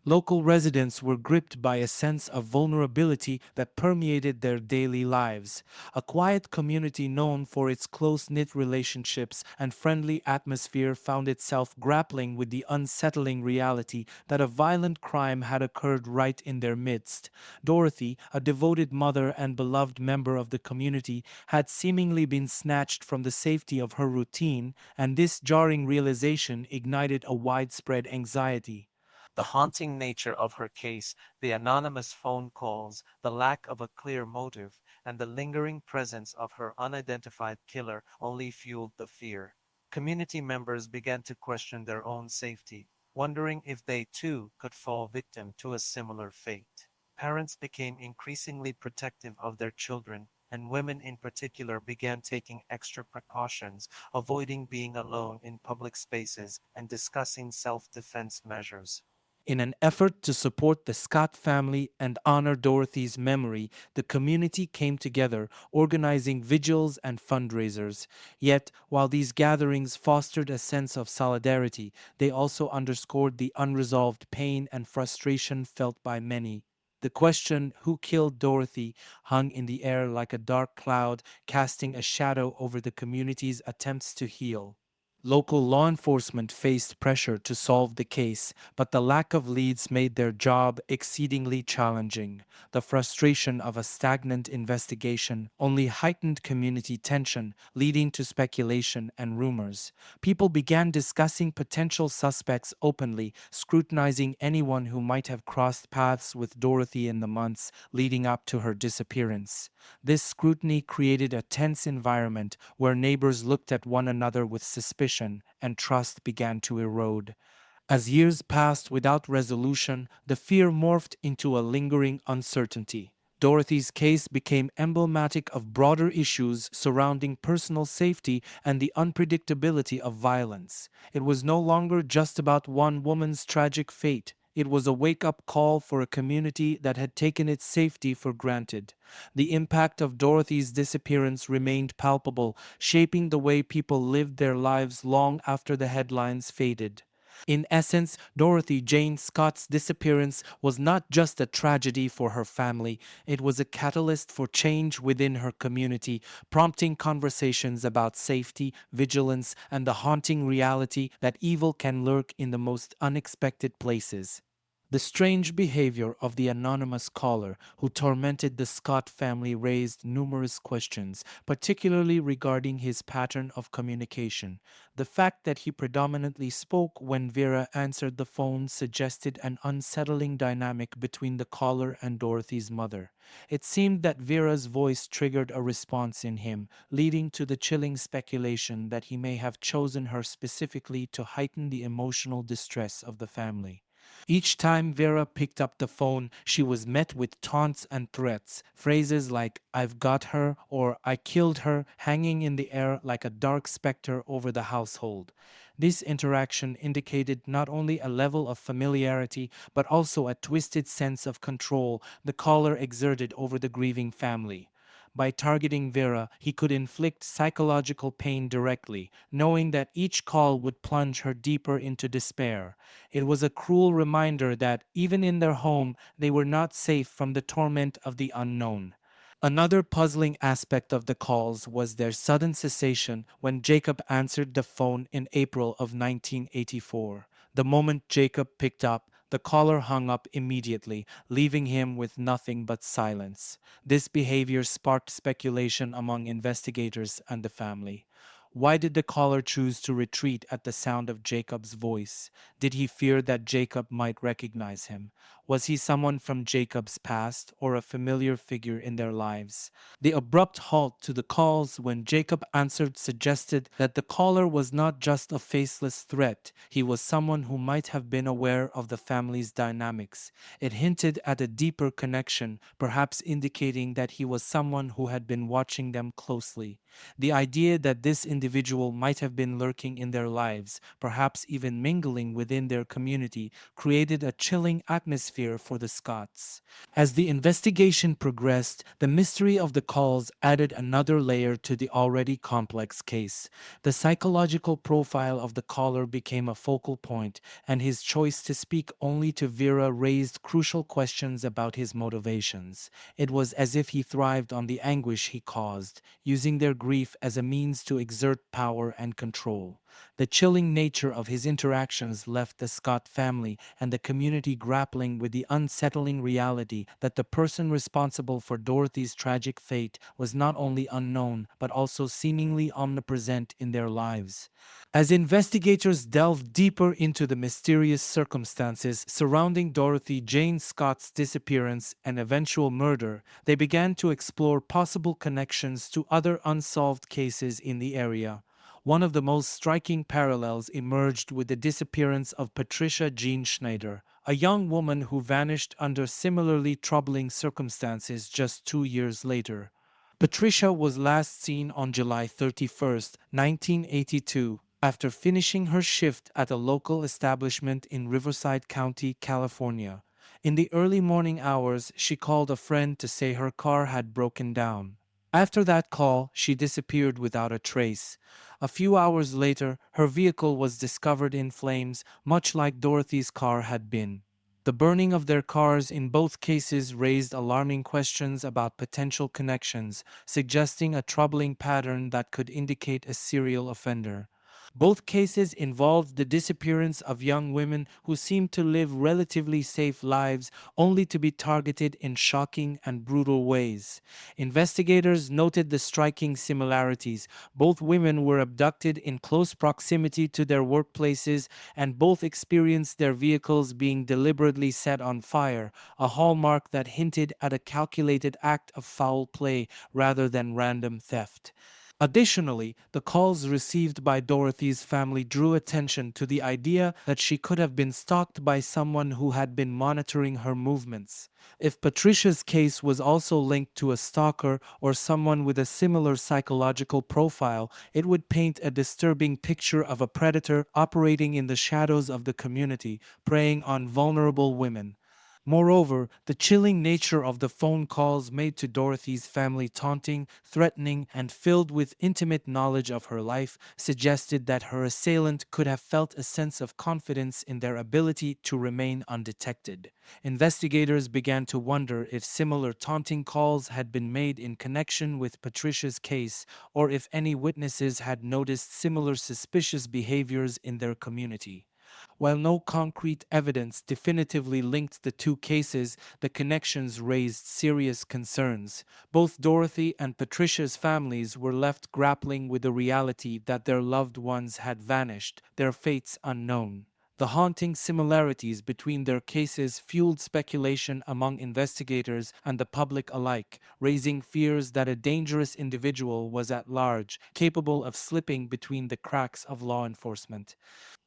Local residents were gripped by a sense of vulnerability that permeated their daily lives. A quiet community known for its close-knit relationships and friendly atmosphere found itself grappling with the unsettling reality that a violent crime had occurred right in their midst. Dorothy, a devoted mother and beloved member of the community, had seemingly been snatched from the safety of her routine, and this jarring realization ignited a widespread anxiety. The haunting nature of her case, the anonymous phone calls, the lack of a clear motive, and the lingering presence of her unidentified killer only fueled the fear. Community members began to question their own safety, wondering if they too could fall victim to a similar fate. Parents became increasingly protective of their children, and women in particular began taking extra precautions, avoiding being alone in public spaces and discussing self-defense measures. In an effort to support the Scott family and honor Dorothy's memory, the community came together, organizing vigils and fundraisers. Yet, while these gatherings fostered a sense of solidarity, they also underscored the unresolved pain and frustration felt by many. The question, who killed Dorothy, hung in the air like a dark cloud, casting a shadow over the community's attempts to heal. Local law enforcement faced pressure to solve the case, but the lack of leads made their job exceedingly challenging. The frustration of a stagnant investigation only heightened community tension, leading to speculation and rumors. People began discussing potential suspects openly, scrutinizing anyone who might have crossed paths with Dorothy in the months leading up to her disappearance. This scrutiny created a tense environment where neighbors looked at one another with suspicion and trust began to erode. As years passed without resolution, the fear morphed into a lingering uncertainty. Dorothy's case became emblematic of broader issues surrounding personal safety and the unpredictability of violence. It was no longer just about one woman's tragic fate. It was a wake up call for a community that had taken its safety for granted. The impact of Dorothy's disappearance remained palpable, shaping the way people lived their lives long after the headlines faded. In essence, Dorothy Jane Scott's disappearance was not just a tragedy for her family, it was a catalyst for change within her community, prompting conversations about safety, vigilance, and the haunting reality that evil can lurk in the most unexpected places. The strange behavior of the anonymous caller who tormented the Scott family raised numerous questions, particularly regarding his pattern of communication. The fact that he predominantly spoke when Vera answered the phone suggested an unsettling dynamic between the caller and Dorothy's mother. It seemed that Vera's voice triggered a response in him, leading to the chilling speculation that he may have chosen her specifically to heighten the emotional distress of the family. Each time Vera picked up the phone, she was met with taunts and threats, phrases like, "I've got her," or "I killed her," hanging in the air like a dark specter over the household. This interaction indicated not only a level of familiarity, but also a twisted sense of control the caller exerted over the grieving family. By targeting Vera, he could inflict psychological pain directly, knowing that each call would plunge her deeper into despair. It was a cruel reminder that, even in their home, they were not safe from the torment of the unknown. Another puzzling aspect of the calls was their sudden cessation when Jacob answered the phone in April of 1984. The moment Jacob picked up, the caller hung up immediately, leaving him with nothing but silence. This behavior sparked speculation among investigators and the family. Why did the caller choose to retreat at the sound of Jacob's voice? Did he fear that Jacob might recognize him? Was he someone from Jacob's past or a familiar figure in their lives? The abrupt halt to the calls when Jacob answered suggested that the caller was not just a faceless threat, he was someone who might have been aware of the family's dynamics. It hinted at a deeper connection, perhaps indicating that he was someone who had been watching them closely. The idea that this individual might have been lurking in their lives, perhaps even mingling within their community, created a chilling atmosphere for the Scots. As the investigation progressed, the mystery of the calls added another layer to the already complex case. The psychological profile of the caller became a focal point, and his choice to speak only to Vera raised crucial questions about his motivations. It was as if he thrived on the anguish he caused, using their grief as a means to exert power and control. The chilling nature of his interactions left the Scott family and the community grappling with the unsettling reality that the person responsible for Dorothy's tragic fate was not only unknown but also seemingly omnipresent in their lives. As investigators delved deeper into the mysterious circumstances surrounding Dorothy Jane Scott's disappearance and eventual murder, they began to explore possible connections to other unsolved cases in the area. One of the most striking parallels emerged with the disappearance of Patricia Jean Schneider, a young woman who vanished under similarly troubling circumstances just 2 years later. Patricia was last seen on July 31st, 1982, after finishing her shift at a local establishment in Riverside County, California. In the early morning hours, she called a friend to say her car had broken down. After that call, she disappeared without a trace. A few hours later, her vehicle was discovered in flames, much like Dorothy's car had been. The burning of their cars in both cases raised alarming questions about potential connections, suggesting a troubling pattern that could indicate a serial offender. Both cases involved the disappearance of young women who seemed to live relatively safe lives only to be targeted in shocking and brutal ways. Investigators noted the striking similarities. Both women were abducted in close proximity to their workplaces and both experienced their vehicles being deliberately set on fire, a hallmark that hinted at a calculated act of foul play rather than random theft. Additionally, the calls received by Dorothy's family drew attention to the idea that she could have been stalked by someone who had been monitoring her movements. If Patricia's case was also linked to a stalker or someone with a similar psychological profile, it would paint a disturbing picture of a predator operating in the shadows of the community, preying on vulnerable women. Moreover, the chilling nature of the phone calls made to Dorothy's family taunting, threatening, and filled with intimate knowledge of her life suggested that her assailant could have felt a sense of confidence in their ability to remain undetected. Investigators began to wonder if similar taunting calls had been made in connection with Patricia's case or if any witnesses had noticed similar suspicious behaviors in their community. While no concrete evidence definitively linked the two cases, the connections raised serious concerns. Both Dorothy and Patricia's families were left grappling with the reality that their loved ones had vanished, their fates unknown. The haunting similarities between their cases fueled speculation among investigators and the public alike, raising fears that a dangerous individual was at large, capable of slipping between the cracks of law enforcement.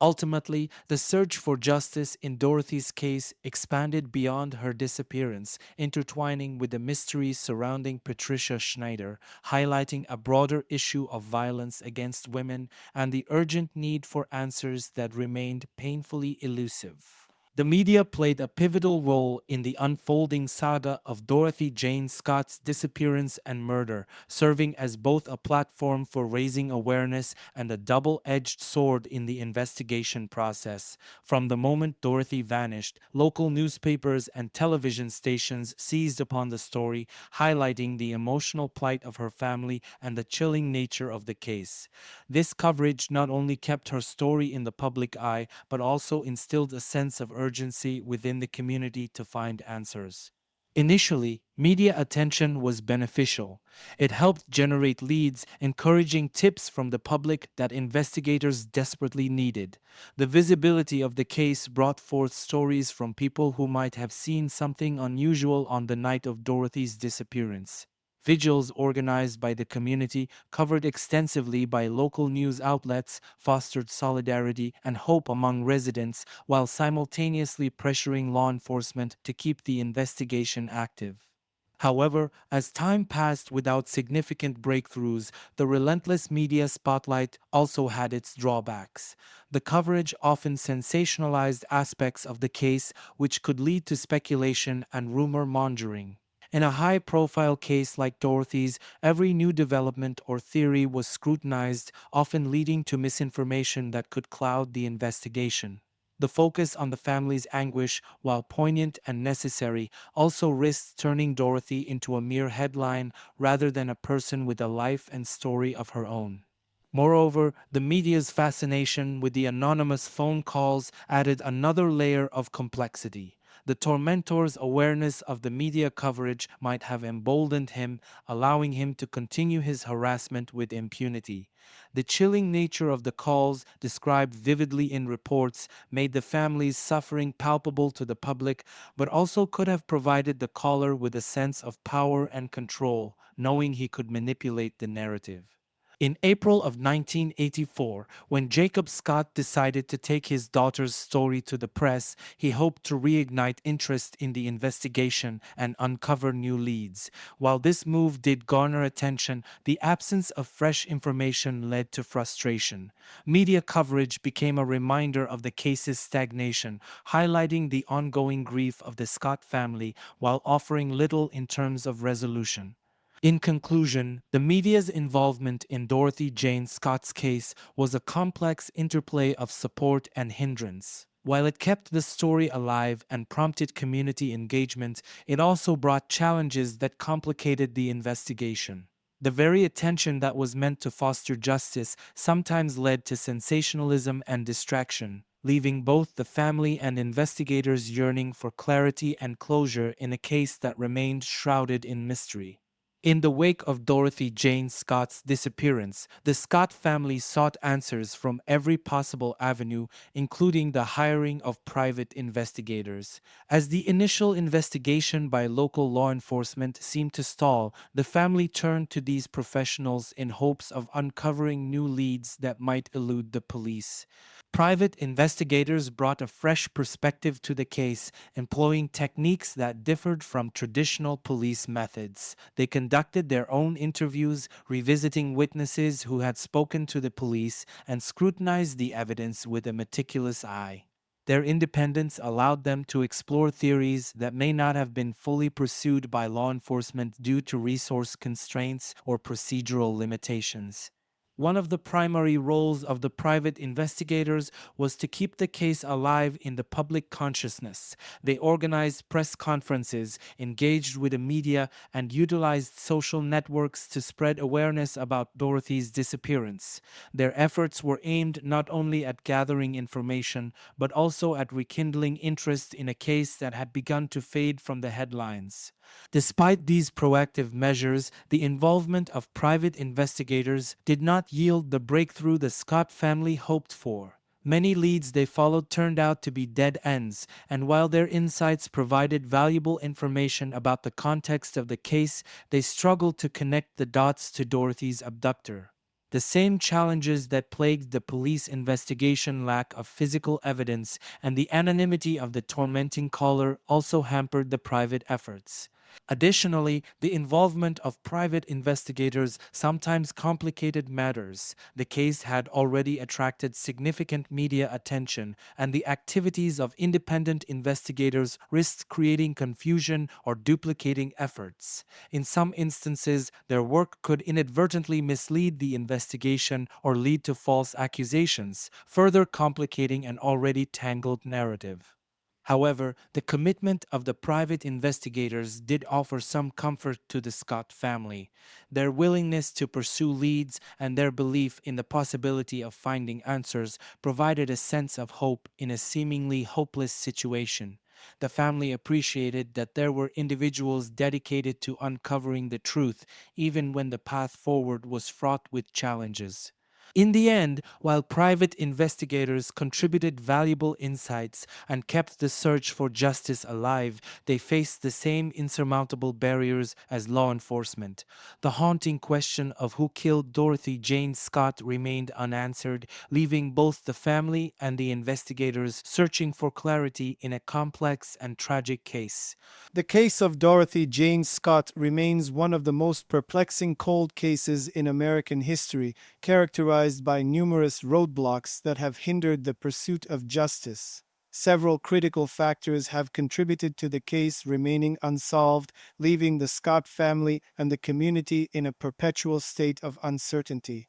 Ultimately, the search for justice in Dorothy's case expanded beyond her disappearance, intertwining with the mysteries surrounding Patricia Schneider, highlighting a broader issue of violence against women and the urgent need for answers that remained painfully elusive. The media played a pivotal role in the unfolding saga of Dorothy Jane Scott's disappearance and murder, serving as both a platform for raising awareness and a double-edged sword in the investigation process. From the moment Dorothy vanished, local newspapers and television stations seized upon the story, highlighting the emotional plight of her family and the chilling nature of the case. This coverage not only kept her story in the public eye, but also instilled a sense of urgency within the community to find answers. Initially, media attention was beneficial. It helped generate leads, encouraging tips from the public that investigators desperately needed. The visibility of the case brought forth stories from people who might have seen something unusual on the night of Dorothy's disappearance. Vigils organized by the community, covered extensively by local news outlets, fostered solidarity and hope among residents while simultaneously pressuring law enforcement to keep the investigation active. However, as time passed without significant breakthroughs, the relentless media spotlight also had its drawbacks. The coverage often sensationalized aspects of the case, which could lead to speculation and rumor mongering. In a high profile case like Dorothy's, every new development or theory was scrutinized, often leading to misinformation that could cloud the investigation. The focus on the family's anguish, while poignant and necessary, also risked turning Dorothy into a mere headline rather than a person with a life and story of her own. Moreover, the media's fascination with the anonymous phone calls added another layer of complexity. The tormentor's awareness of the media coverage might have emboldened him, allowing him to continue his harassment with impunity. The chilling nature of the calls, described vividly in reports, made the family's suffering palpable to the public, but also could have provided the caller with a sense of power and control, knowing he could manipulate the narrative. In April of 1984, when Jacob Scott decided to take his daughter's story to the press, he hoped to reignite interest in the investigation and uncover new leads. While this move did garner attention, the absence of fresh information led to frustration. Media coverage became a reminder of the case's stagnation, highlighting the ongoing grief of the Scott family while offering little in terms of resolution. In conclusion, the media's involvement in Dorothy Jane Scott's case was a complex interplay of support and hindrance. While it kept the story alive and prompted community engagement, it also brought challenges that complicated the investigation. The very attention that was meant to foster justice sometimes led to sensationalism and distraction, leaving both the family and investigators yearning for clarity and closure in a case that remained shrouded in mystery. In the wake of Dorothy Jane Scott's disappearance, the Scott family sought answers from every possible avenue, including the hiring of private investigators. As the initial investigation by local law enforcement seemed to stall, the family turned to these professionals in hopes of uncovering new leads that might elude the police. Private investigators brought a fresh perspective to the case, employing techniques that differed from traditional police methods. They conducted their own interviews, revisiting witnesses who had spoken to the police, and scrutinized the evidence with a meticulous eye. Their independence allowed them to explore theories that may not have been fully pursued by law enforcement due to resource constraints or procedural limitations. One of the primary roles of the private investigators was to keep the case alive in the public consciousness. They organized press conferences, engaged with the media, and utilized social networks to spread awareness about Dorothy's disappearance. Their efforts were aimed not only at gathering information, but also at rekindling interest in a case that had begun to fade from the headlines. Despite these proactive measures, the involvement of private investigators did not yield the breakthrough the Scott family hoped for. Many leads they followed turned out to be dead ends, and while their insights provided valuable information about the context of the case, they struggled to connect the dots to Dorothy's abductor. The same challenges that plagued the police investigation, lack of physical evidence and the anonymity of the tormenting caller, also hampered the private efforts. Additionally, the involvement of private investigators sometimes complicated matters. The case had already attracted significant media attention, and the activities of independent investigators risked creating confusion or duplicating efforts. In some instances, their work could inadvertently mislead the investigation or lead to false accusations, further complicating an already tangled narrative. However, the commitment of the private investigators did offer some comfort to the Scott family. Their willingness to pursue leads and their belief in the possibility of finding answers provided a sense of hope in a seemingly hopeless situation. The family appreciated that there were individuals dedicated to uncovering the truth, even when the path forward was fraught with challenges. In the end, while private investigators contributed valuable insights and kept the search for justice alive, they faced the same insurmountable barriers as law enforcement. The haunting question of who killed Dorothy Jane Scott remained unanswered, leaving both the family and the investigators searching for clarity in a complex and tragic case. The case of Dorothy Jane Scott remains one of the most perplexing cold cases in American history, characterized by numerous roadblocks that have hindered the pursuit of justice. Several critical factors have contributed to the case remaining unsolved, leaving the Scott family and the community in a perpetual state of uncertainty.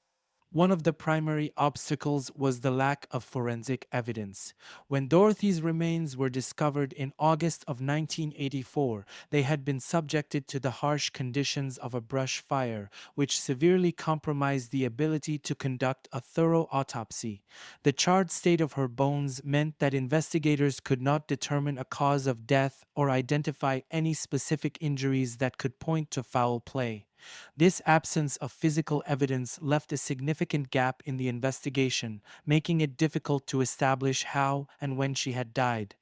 One of the primary obstacles was the lack of forensic evidence. When Dorothy's remains were discovered in August of 1984, they had been subjected to the harsh conditions of a brush fire, which severely compromised the ability to conduct a thorough autopsy. The charred state of her bones meant that investigators could not determine a cause of death or identify any specific injuries that could point to foul play. This absence of physical evidence left a significant gap in the investigation, making it difficult to establish how and when she had died.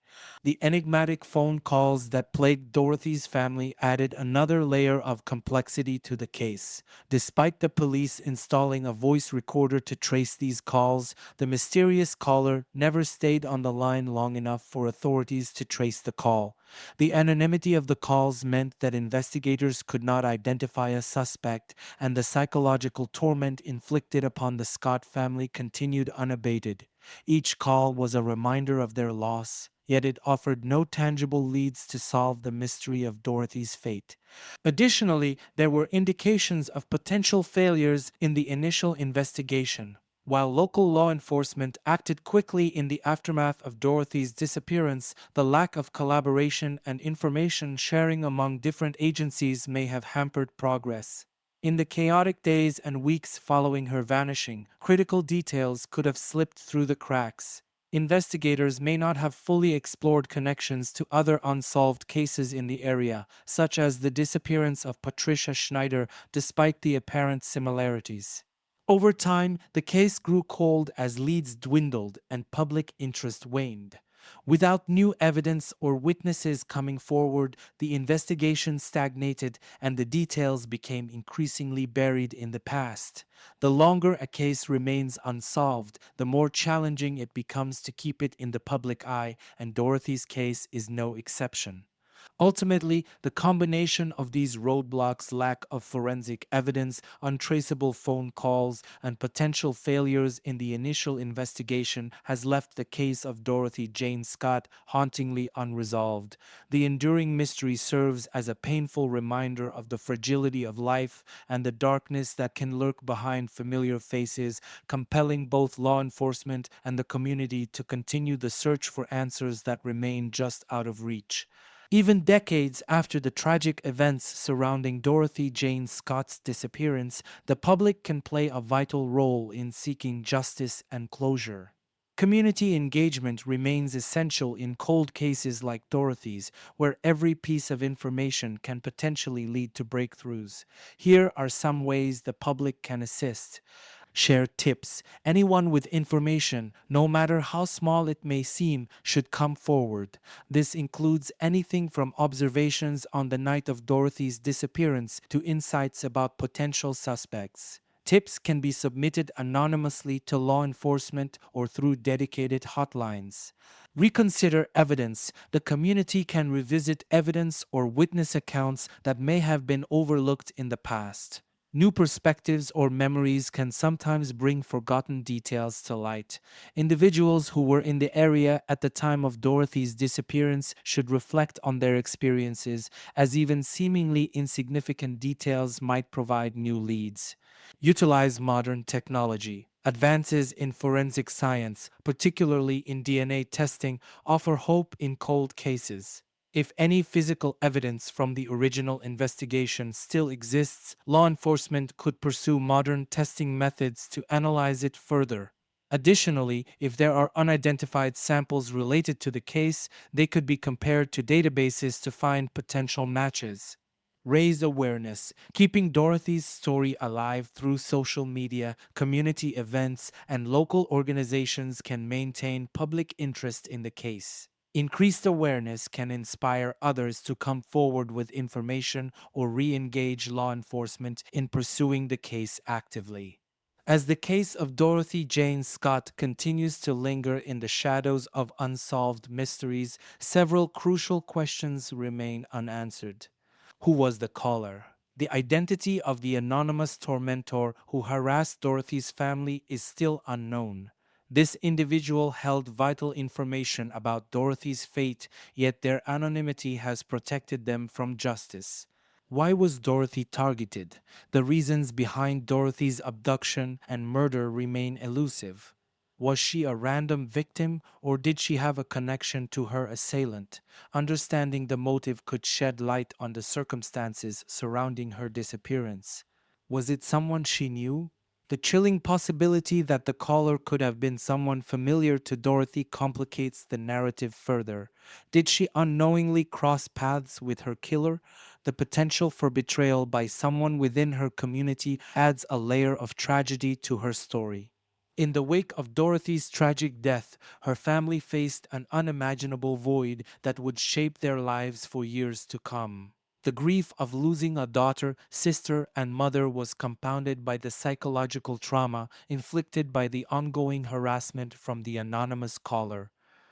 The enigmatic phone calls that plagued Dorothy's family added another layer of complexity to the case. Despite the police installing a voice recorder to trace these calls, the mysterious caller never stayed on the line long enough for authorities to trace the call. The anonymity of the calls meant that investigators could not identify a suspect, and the psychological torment inflicted upon the Scott family continued unabated. Each call was a reminder of their loss, yet it offered no tangible leads to solve the mystery of Dorothy's fate. Additionally, there were indications of potential failures in the initial investigation. While local law enforcement acted quickly in the aftermath of Dorothy's disappearance, the lack of collaboration and information sharing among different agencies may have hampered progress. In the chaotic days and weeks following her vanishing, critical details could have slipped through the cracks. Investigators may not have fully explored connections to other unsolved cases in the area, such as the disappearance of Patricia Schneider, despite the apparent similarities. Over time, the case grew cold as leads dwindled and public interest waned. Without new evidence or witnesses coming forward, the investigation stagnated and the details became increasingly buried in the past. The longer a case remains unsolved, the more challenging it becomes to keep it in the public eye, and Dorothy's case is no exception. Ultimately, the combination of these roadblocks, lack of forensic evidence, untraceable phone calls, and potential failures in the initial investigation has left the case of Dorothy Jane Scott hauntingly unresolved. The enduring mystery serves as a painful reminder of the fragility of life and the darkness that can lurk behind familiar faces, compelling both law enforcement and the community to continue the search for answers that remain just out of reach. Even decades after the tragic events surrounding Dorothy Jane Scott's disappearance, the public can play a vital role in seeking justice and closure. Community engagement remains essential in cold cases like Dorothy's, where every piece of information can potentially lead to breakthroughs. Here are some ways the public can assist. Share tips. Anyone with information, no matter how small it may seem, should come forward. This includes anything from observations on the night of Dorothy's disappearance to insights about potential suspects. Tips can be submitted anonymously to law enforcement or through dedicated hotlines. Reconsider evidence. The community can revisit evidence or witness accounts that may have been overlooked in the past. New perspectives or memories can sometimes bring forgotten details to light. Individuals who were in the area at the time of Dorothy's disappearance should reflect on their experiences, as even seemingly insignificant details might provide new leads. Utilize modern technology. Advances in forensic science, particularly in DNA testing, offer hope in cold cases. If any physical evidence from the original investigation still exists, law enforcement could pursue modern testing methods to analyze it further. Additionally, if there are unidentified samples related to the case, they could be compared to databases to find potential matches. Raise awareness. Keeping Dorothy's story alive through social media, community events, and local organizations can maintain public interest in the case. Increased awareness can inspire others to come forward with information or re engage law enforcement in pursuing the case actively. As the case of Dorothy Jane Scott continues to linger in the shadows of unsolved mysteries, several crucial questions remain unanswered. Who was the caller? The identity of the anonymous tormentor who harassed Dorothy's family is still unknown. This individual held vital information about Dorothy's fate, yet their anonymity has protected them from justice. Why was Dorothy targeted? The reasons behind Dorothy's abduction and murder remain elusive. Was she a random victim, or did she have a connection to her assailant? Understanding the motive could shed light on the circumstances surrounding her disappearance. Was it someone she knew? The chilling possibility that the caller could have been someone familiar to Dorothy complicates the narrative further. Did she unknowingly cross paths with her killer? The potential for betrayal by someone within her community adds a layer of tragedy to her story. In the wake of Dorothy's tragic death, her family faced an unimaginable void that would shape their lives for years to come. The grief of losing a daughter, sister, and mother was compounded by the psychological trauma inflicted by the ongoing harassment from the anonymous caller.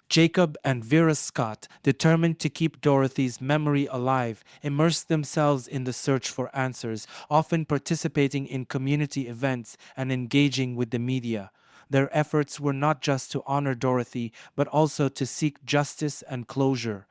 Jacob and Vera Scott, determined to keep Dorothy's memory alive, immersed themselves in the search for answers, often participating in community events and engaging with the media. Their efforts were not just to honor Dorothy, but also to seek justice and closure.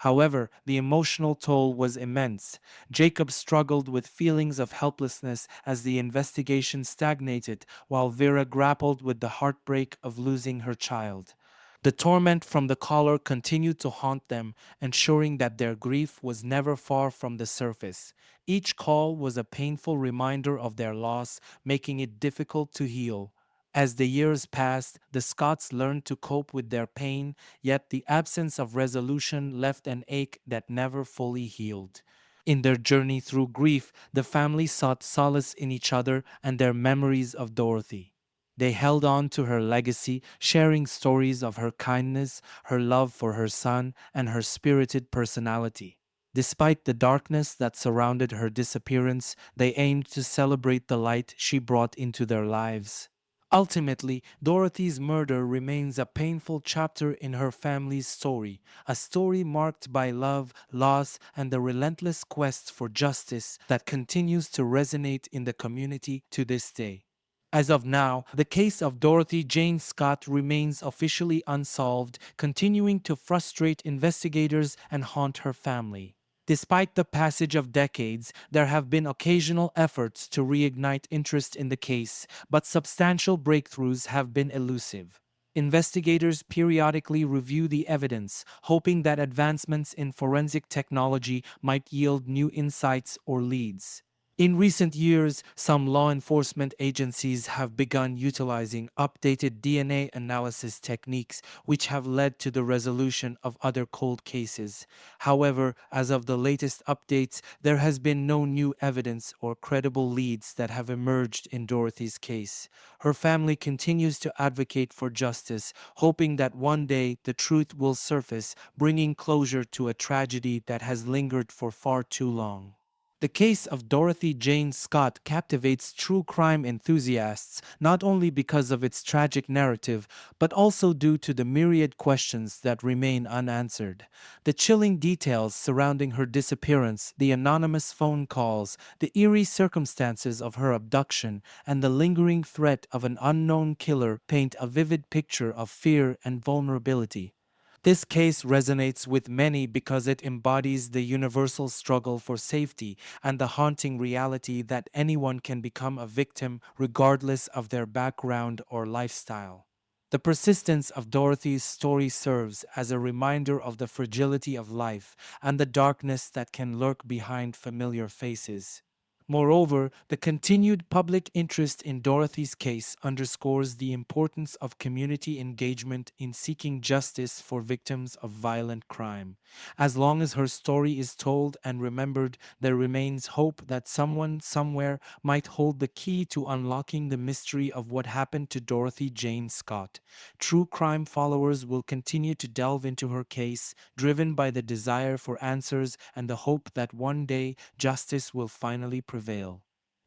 However, the emotional toll was immense. Jacob struggled with feelings of helplessness as the investigation stagnated, while Vera grappled with the heartbreak of losing her child. The torment from the caller continued to haunt them, ensuring that their grief was never far from the surface. Each call was a painful reminder of their loss, making it difficult to heal. As the years passed, the Scots learned to cope with their pain, yet the absence of resolution left an ache that never fully healed. In their journey through grief, the family sought solace in each other and their memories of Dorothy. They held on to her legacy, sharing stories of her kindness, her love for her son, and her spirited personality. Despite the darkness that surrounded her disappearance, they aimed to celebrate the light she brought into their lives. Ultimately, Dorothy's murder remains a painful chapter in her family's story, a story marked by love, loss, and the relentless quest for justice that continues to resonate in the community to this day. As of now, the case of Dorothy Jane Scott remains officially unsolved, continuing to frustrate investigators and haunt her family. Despite the passage of decades, there have been occasional efforts to reignite interest in the case, but substantial breakthroughs have been elusive. Investigators periodically review the evidence, hoping that advancements in forensic technology might yield new insights or leads. In recent years, some law enforcement agencies have begun utilizing updated DNA analysis techniques, which have led to the resolution of other cold cases. However, as of the latest updates, there has been no new evidence or credible leads that have emerged in Dorothy's case. Her family continues to advocate for justice, hoping that one day the truth will surface, bringing closure to a tragedy that has lingered for far too long. The case of Dorothy Jane Scott captivates true crime enthusiasts not only because of its tragic narrative, but also due to the myriad questions that remain unanswered. The chilling details surrounding her disappearance, the anonymous phone calls, the eerie circumstances of her abduction, and the lingering threat of an unknown killer paint a vivid picture of fear and vulnerability. This case resonates with many because it embodies the universal struggle for safety and the haunting reality that anyone can become a victim regardless of their background or lifestyle. The persistence of Dorothy's story serves as a reminder of the fragility of life and the darkness that can lurk behind familiar faces. Moreover, the continued public interest in Dorothy's case underscores the importance of community engagement in seeking justice for victims of violent crime. As long as her story is told and remembered, there remains hope that someone somewhere might hold the key to unlocking the mystery of what happened to Dorothy Jane Scott. True crime followers will continue to delve into her case, driven by the desire for answers and the hope that one day justice will finally prevail.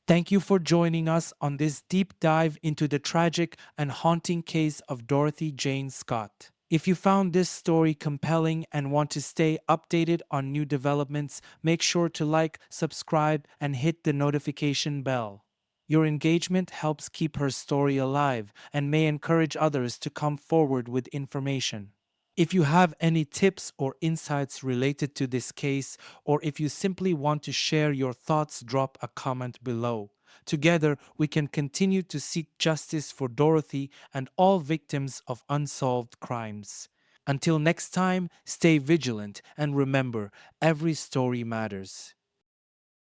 Thank you for joining us on this deep dive into the tragic and haunting case of Dorothy Jane Scott. If you found this story compelling and want to stay updated on new developments, make sure to like, subscribe, and hit the notification bell. Your engagement helps keep her story alive and may encourage others to come forward with information. If you have any tips or insights related to this case, or if you simply want to share your thoughts, drop a comment below. Together, we can continue to seek justice for Dorothy and all victims of unsolved crimes. Until next time, stay vigilant and remember, every story matters.